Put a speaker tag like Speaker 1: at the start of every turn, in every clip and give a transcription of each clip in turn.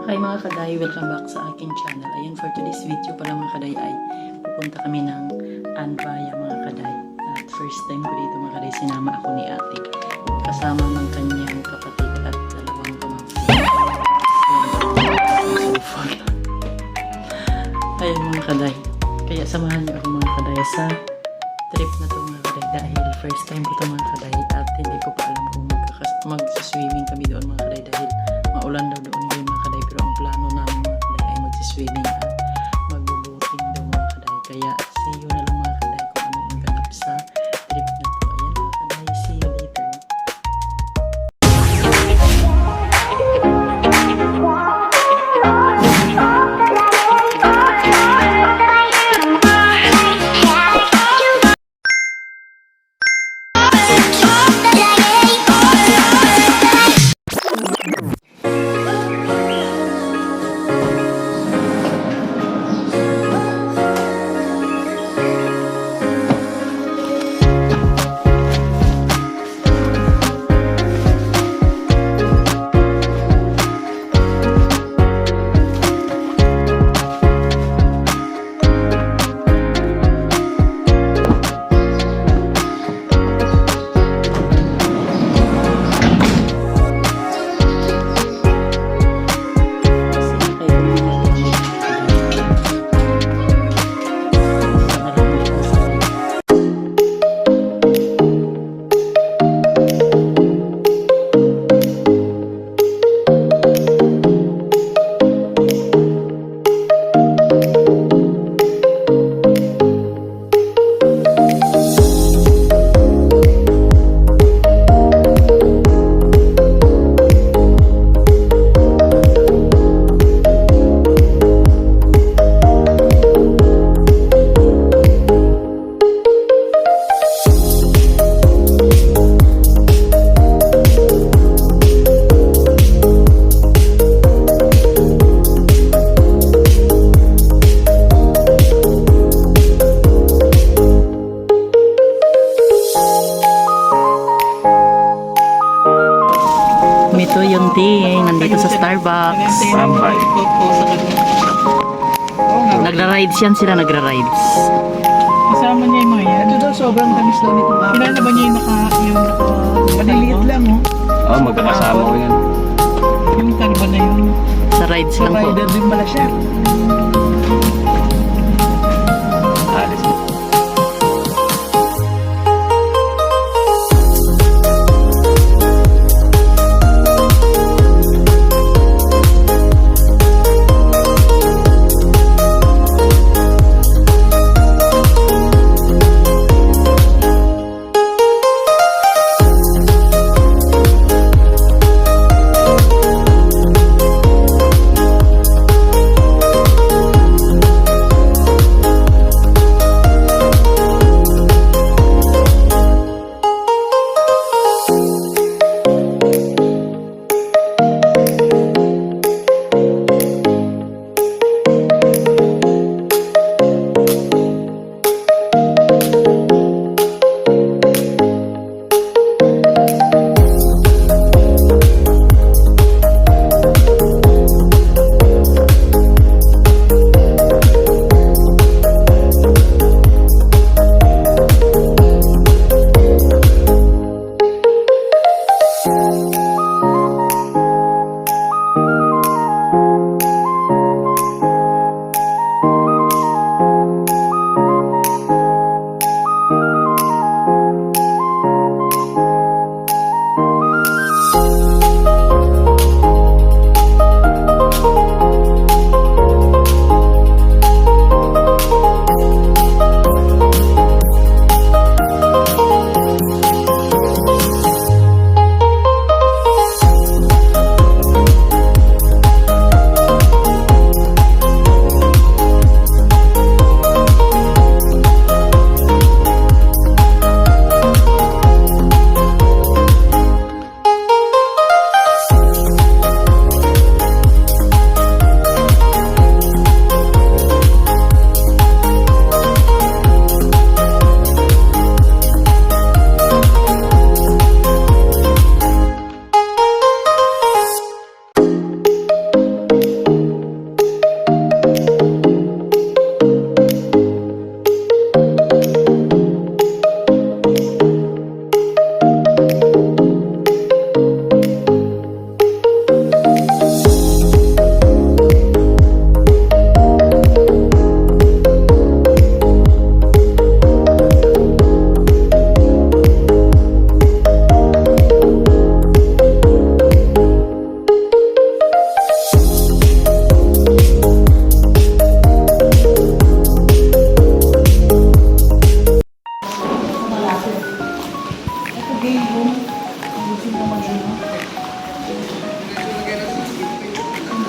Speaker 1: Hi mga kaday, welcome back sa akin channel. Ayan, for today's video pala mga kaday ay pupunta kami ng Anbaya mga kaday. At first time ko dito mga kaday, sinama ako ni ate. Kasama ng kanyang kapatid at dalawang pamangkin. Ayan mga kaday. Kaya samahan niyo ako mga kaday sa trip na to mga kaday. Dahil first time ko to mga kaday at hindi ko pa alam kung mag-swimming kami doon mga kaday. Dahil maulan daw doon ngayon mga kaday. Pero ang plano namin mga kaday ay mag-swimming at mag-boating daw mga kaday. Kaya see you na lang mga kaday kung ano yung ganap sa trip na to. Ayan mga kaday, see you later. Ito yung ting, nandito sa Starbucks. Nagra-rides yan sila, nagra-rides.
Speaker 2: Kasama niya yung mga yan. Ito daw, sobrang tamis daw nito. Kilala ba niya yung maliliit lang, oh?
Speaker 3: Oo, magkakasama ko yan.
Speaker 2: Yung karba na yun.
Speaker 1: Sa rides lang po.
Speaker 2: Rider din pala siya.
Speaker 3: Alis.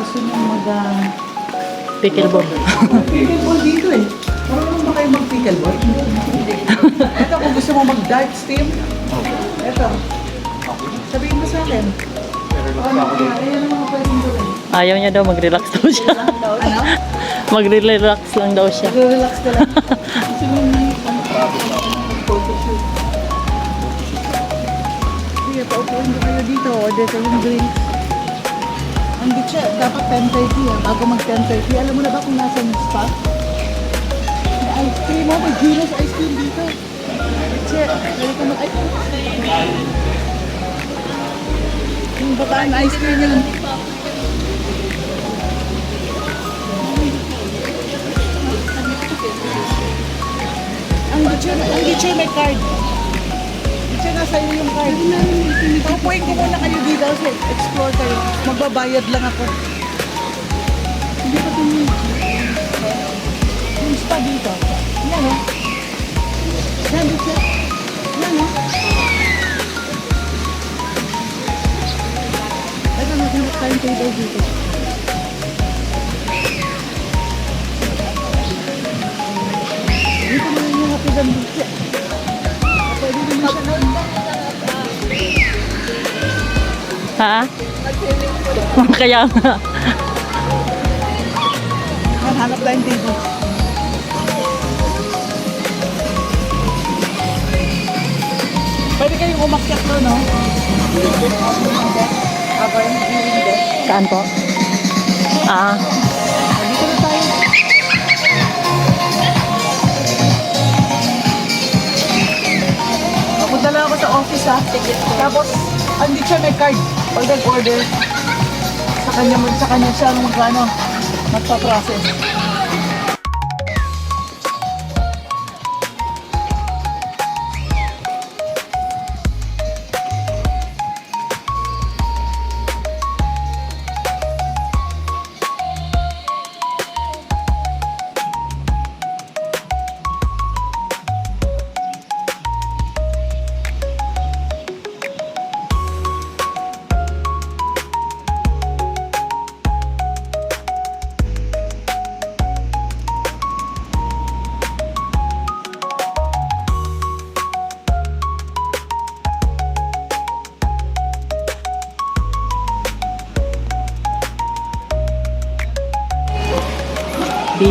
Speaker 2: gusto niyo
Speaker 1: Pickleball.
Speaker 2: pickleball dito eh. Marunong ba kayo mag-pickleball? Hindi. Ito, kung gusto mo mag-darts team, ito. Sabihin mo sa akin. Ayan ang mga pwedeng gawin.
Speaker 1: Ayaw niya daw, mag-relax daw siya.
Speaker 2: Ano?
Speaker 1: Magre-relax lang daw siya.
Speaker 2: Relax ka lang. Gusto mo yung photoshoot. Sige, paupuin ko kayo dito. Order kayong drinks. Ang gitsa, dapat 10:30 bago mag 10:30. Alam mo na ba kung nasa yung spot? May ice cream mo, may Gino's ice cream dito. Gitsa, pwede ka mag-ice cream. Yung bataan ice cream yun. Ang gitsa may card. Gitsa nasa iyo yung card. Paupuin ko muna kayo dito kasi explore kayo. Magbabayad lang ako. Hindi pa tingin. Yung spa dito. Yan o. Yan dito. Yan o. Ito naghanap tayong table dito. Dito mo rin yung happy dam dito. Pwede din siya na.
Speaker 1: Ha? Kaya nga.
Speaker 2: Hanap tayong table. Pwede kayong umakyat doon, no? Habang hindi.
Speaker 1: Saan po? Ah,
Speaker 2: Dito na tayo. Punta lang ako sa office, ha? Tapos, andito siya may card. Pag nag-order, sa kanya siya magpa-process.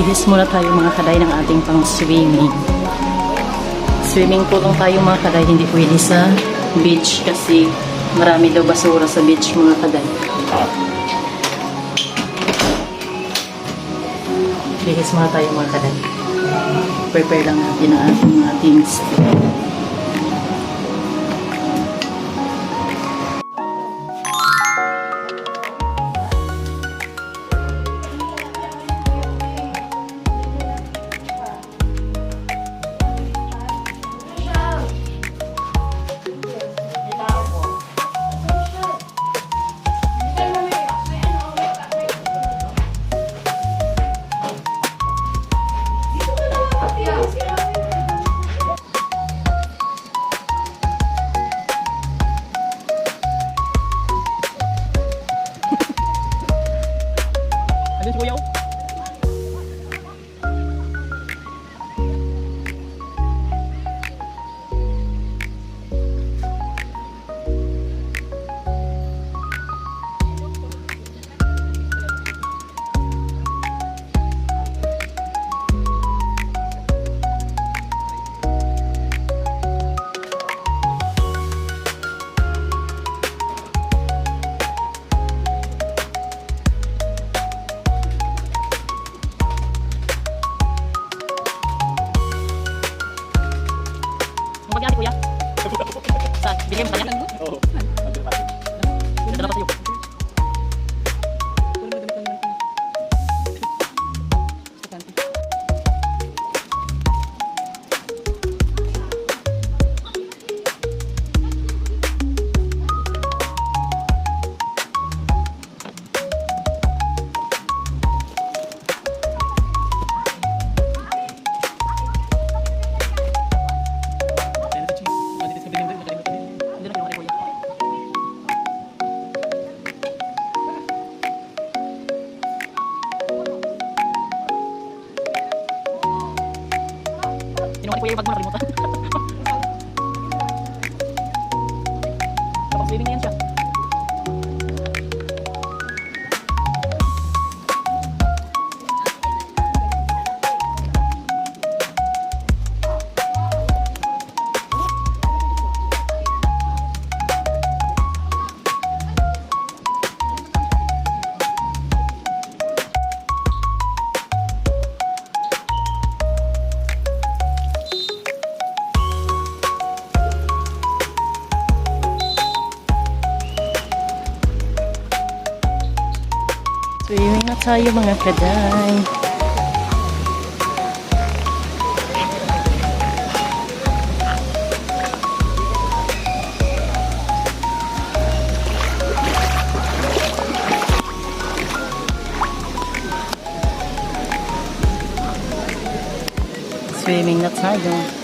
Speaker 1: bihis muna tayo mga kaday ng ating pang swimming. Swimming pool lang tayo mga kaday, hindi pwede sa beach kasi marami daw basura sa beach mga kaday. Bihis muna tayo mga kaday. Prepare lang natin ang ating mga things. kuya yung bag mo nakalimutan. Tapos swimming na yan siya. Swimming na tayo mga kaday. Swimming na tayo.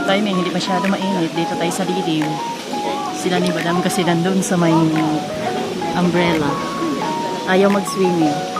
Speaker 1: Timing, hindi masyado mainit. Dito tayo sa lilim. Sila ni Madam kasi nandun sa may umbrella. Ayaw mag-swimming.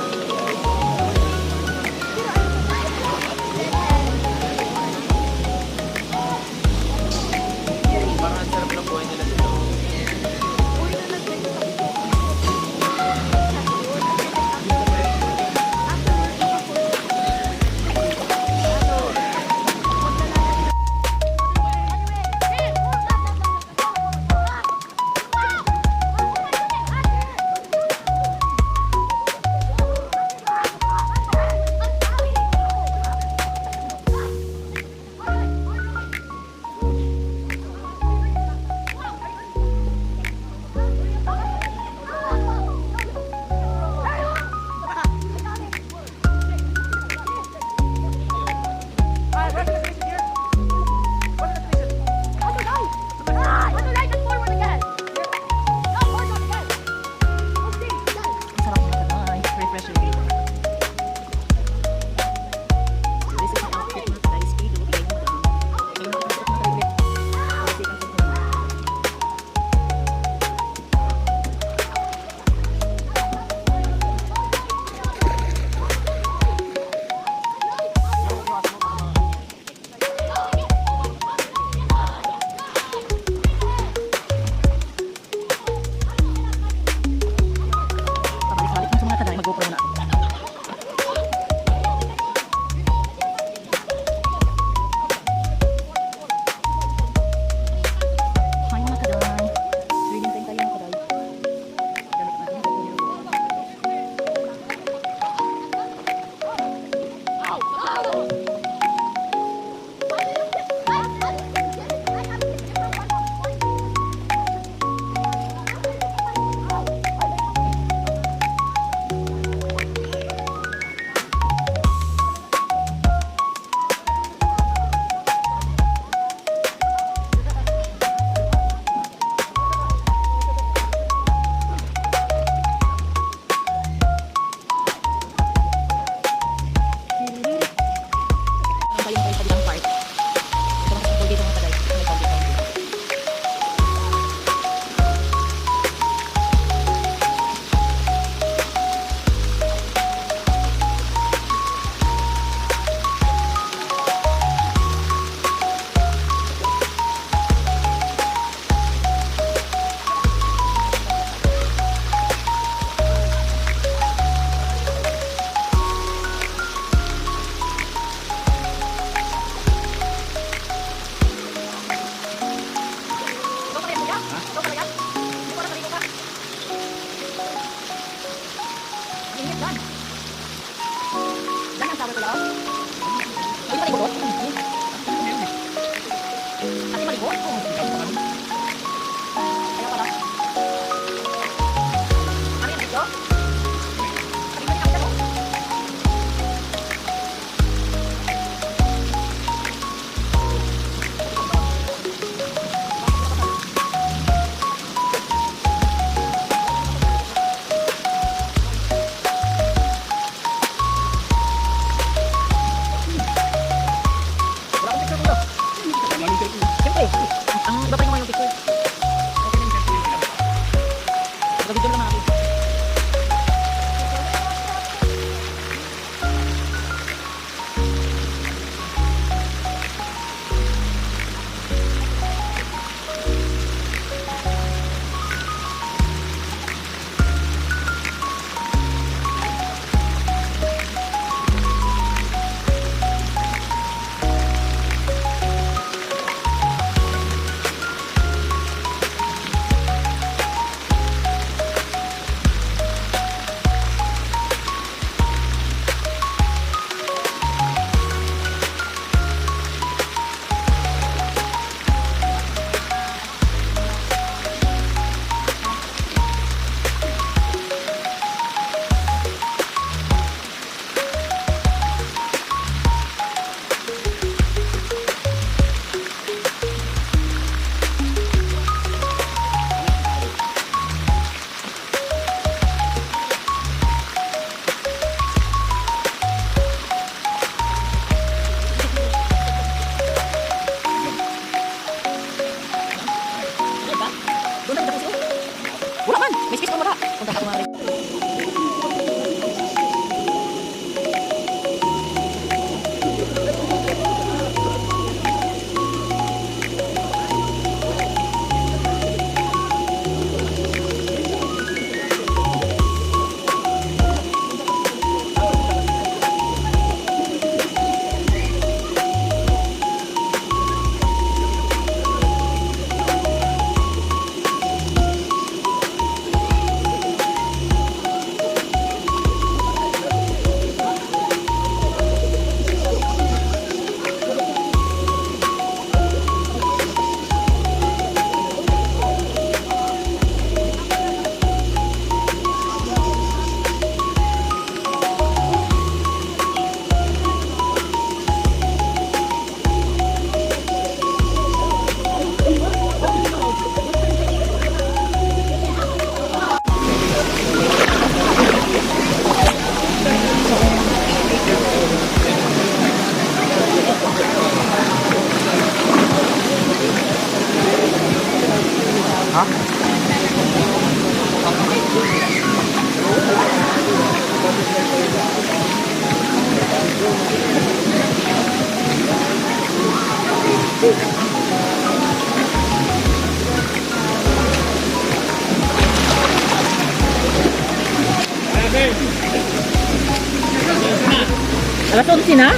Speaker 1: Alas 11 na?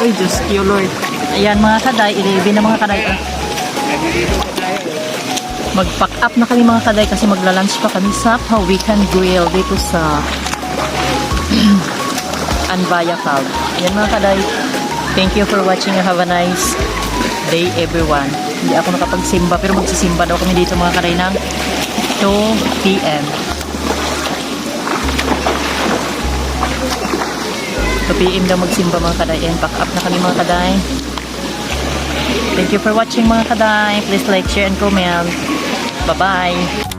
Speaker 1: Uy, Diyos ko, Lord. Ayan mga kaday, 11 na mga kaday. Mag-pack up na kami mga kaday kasi magla-lunch pa kami sa Weekend Grill dito sa Anbaya Cab. Ayan mga kaday. Thank you for watching and have a nice day everyone. Hindi ako nakapagsimba pero magsisimba daw kami dito mga kaday ng 2 p.m. 2 p.m. daw magsimba mga kaday and pack up na kami mga kaday. Thank you for watching mga kaday. Please like, share, and comment. Bye-bye.